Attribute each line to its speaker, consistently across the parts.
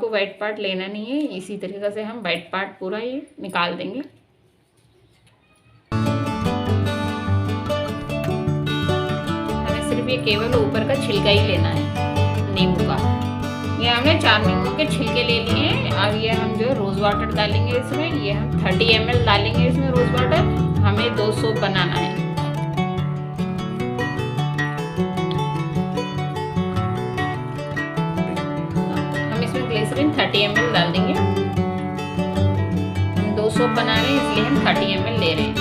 Speaker 1: को white part लेना नहीं है, इसी तरीके से हम वाइट पार्ट पूरा ये निकाल देंगे। हमें सिर्फ ये केवल ऊपर का छिलका ही लेना है नींबू का। ये हमने 4 नींबू के छिलके ले लिए हैं। अब ये हम जो रोज़ वाटर डालेंगे इसमें, ये हम 30 ml डालेंगे इसमें रोज़ वाटर। हमें 2 सोप बनाना है। ग्लिसरीन 30 ml डाल देंगे। हम 2 सोप बना रहे हैं इसलिए हम 30 ml ले रहे हैं।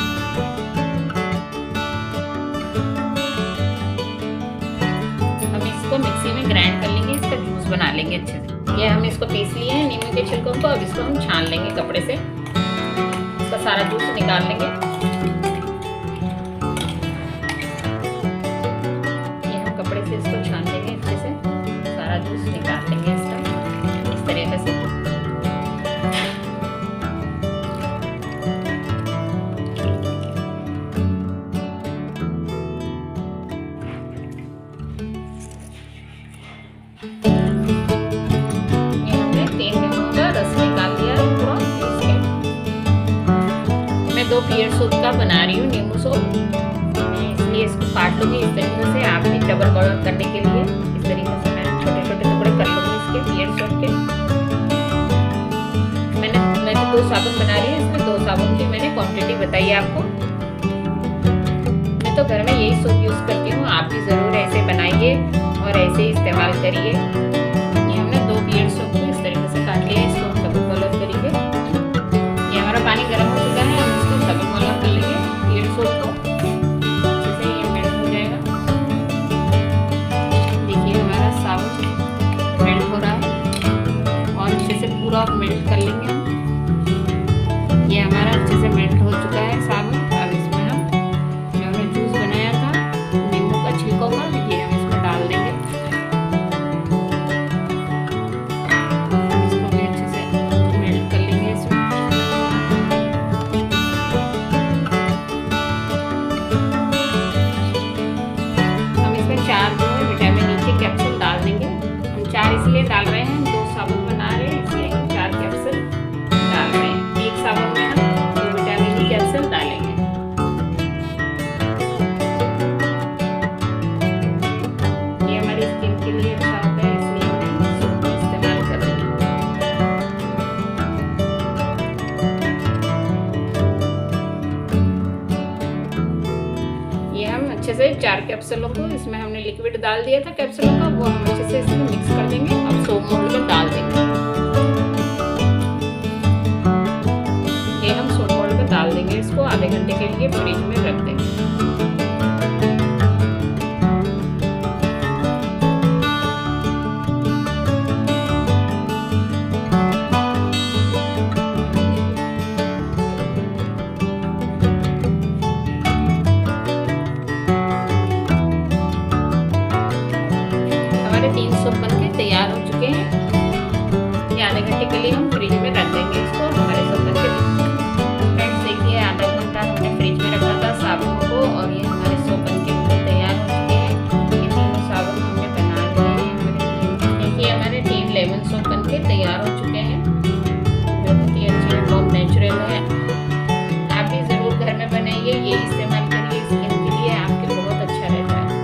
Speaker 1: हम इसको मिक्सी में ग्राइंड कर लेंगे, इसका जूस बना लेंगे अच्छे से। ये हम इसको पीस लिए हैं नींबू के छिलकों को। अब इसको हम छान लेंगे कपड़े से, इसका सारा जूस निकाल लेंगे। ये हम कपड़े से इसको छान लेंगे अच्छे से, सारा जूस निकाल लेंगे इसका इस तरीके से। ये हमने 3 नींबू का रस निकाल लिया है पूरा इसके। मैं 2 पीयर सोप का बना रही हूँ नींबू सोप, इसलिए इसको काट लूँगी इस तरीके से। आप भी डबल बॉयल करने के लिए इस तरीके से मैं छोटे छोटे टुकड़े कर लूँगी इसके पीयर सोप के। मैंने 2 साबुन बना रही है, इसमें 2 साबुन की मैंने क्वांटिटी बताई है आपको। मैं तो घर में यही सोप यूज़ करती हूँ, आप भी ज़रूर ऐसे बनाइए और ऐसे ही इस्तेमाल करिए। ये हमने 2 पीयर सोप को इस तरीके से काट लिया है, इसको हम डबल बॉयल करेंगे। ये हमारा पानी गर्म हो चुका है, हम इसको डबल बॉयल कर लेंगे पीयर सोप को, जिससे ये मेल्ट हो जाएगा। देखिए हमारा साबुन मेल्ट हो रहा है और अच्छे से पूरा मेल्ट कर लेंगे हम। ये हमारा अच्छे से मेल्ट हो चुका है साबुन। अब इसमें हम जो हमने जूस बनाया था नींबू का छिलकों का, ये हम इसमें डाल देंगे। इसको भी अच्छे से मेल्ट कर लेंगे इसमें। हम इसमें 4 जो है विटामिन ई के कैप्सूल डाल देंगे। हम 4 इसलिए डाल रहे हैं, 2 साबुन बना रहे हैं इसलिए हम 4 कैप्सूल डाल रहे हैं। एक साबुन में हम 2 विटामिन ई कैप्सूल डालेंगे। ये हमारी स्किन के लिए अच्छा होता है, इसलिए हम इसको इस्तेमाल कर रहे हैं। ये हम अच्छे से 4 कैप्सूलों को, इसमें हमने लिक्विड डाल दिया था कैप्सूलों का, वो हम अच्छे से इसमें मिक्स कर देंगे। अब सोप मोल्ड में डाल देंगे। ये हम सोप मोल्ड में डाल देंगे, इसको आधे घंटे के लिए फ्रिज में रख देंगे। हमारे 3 सोप बनके तैयार हो चुके हैं। ये आधे घंटे के लिए हम फ्रिज में रख देंगे इसको।